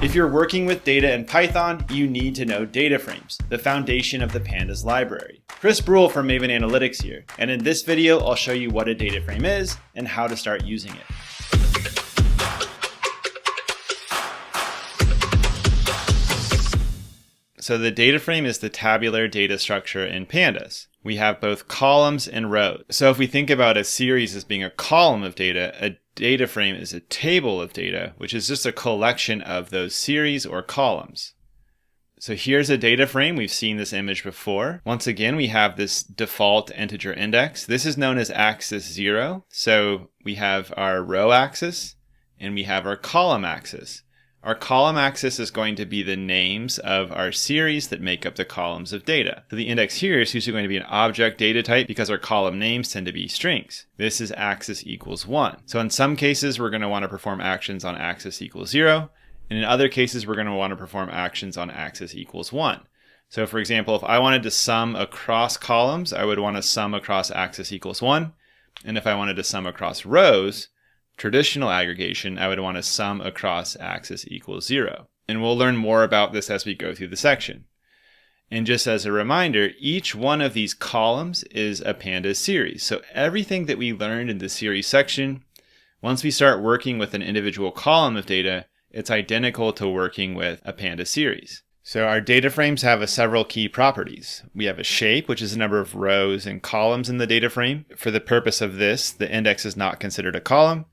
If you're working with data in Python, you need to know DataFrames, the foundation of the Pandas library. Chris Bruehl from Maven Analytics here, and in this video, I'll show you what a DataFrame is and how to start using it. So the DataFrame is the tabular data structure in Pandas. We have both columns and rows. So if we think about a series as being a column of data, a DataFrame is a table of data, which is just a collection of those series or columns. So here's a DataFrame. We've seen this image before. Once again, we have this default integer index. This is known as axis 0. So we have our row axis and we have our column axis. Our column axis is going to be the names of our series that make up the columns of data. So the index here is usually going to be an object data type because our column names tend to be strings. This is axis equals 1. So in some cases, we're going to want to perform actions on axis equals 0. And in other cases, we're going to want to perform actions on axis equals 1. So for example, if I wanted to sum across columns, I would want to sum across axis equals 1. And if I wanted to sum across rows, traditional aggregation, I would want to sum across axis equals 0. And we'll learn more about this as we go through the section. And just as a reminder, each one of these columns is a Pandas series. So everything that we learned in the series section, once we start working with an individual column of data, it's identical to working with a Pandas series. So our data frames have several key properties. We have a shape, which is the number of rows and columns in the data frame. For the purpose of this, the index is not considered a column.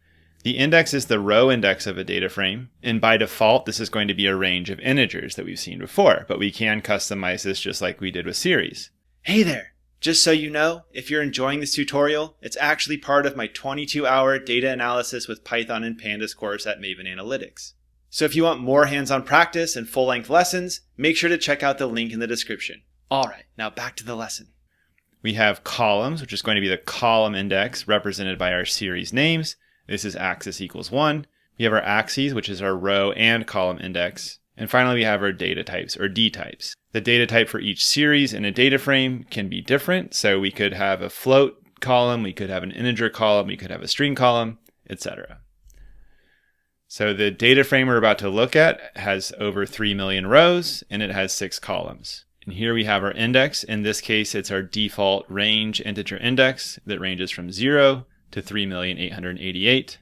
The index is the row index of a data frame, and by default, this is going to be a range of integers that we've seen before, but we can customize this just like we did with series. Hey there! Just so you know, if you're enjoying this tutorial, it's actually part of my 22-hour data analysis with Python and Pandas course at Maven Analytics. So if you want more hands-on practice and full-length lessons, make sure to check out the link in the description. Alright, now back to the lesson. We have columns, which is going to be the column index represented by our series names. This is axis equals 1. We have our axes, which is our row and column index. And finally, we have our data types, or D types. The data type for each series in a data frame can be different. So we could have a float column, we could have an integer column, we could have a string column, etc. So the data frame we're about to look at has over 3 million rows, and it has 6 columns. And here we have our index. In this case, it's our default range integer index that ranges from 0 to 3,888,000.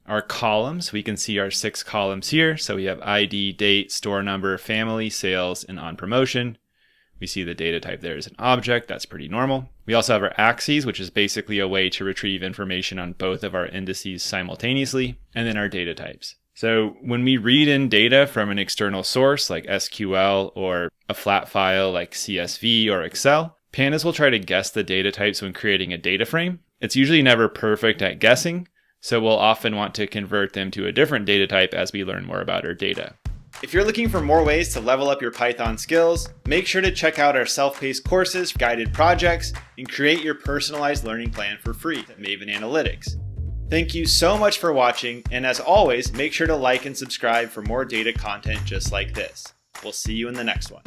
Our columns, we can see our 6 columns here. So we have ID, date, store number, family, sales, and on promotion. We see the data type there is an object. That's pretty normal. We also have our axes, which is basically a way to retrieve information on both of our indices simultaneously, and then our data types. So when we read in data from an external source like SQL or a flat file like CSV or Excel, Pandas will try to guess the data types when creating a data frame. It's usually never perfect at guessing, so we'll often want to convert them to a different data type as we learn more about our data. If you're looking for more ways to level up your Python skills, make sure to check out our self-paced courses, guided projects, and create your personalized learning plan for free at Maven Analytics. Thank you so much for watching, and as always, make sure to like and subscribe for more data content just like this. We'll see you in the next one.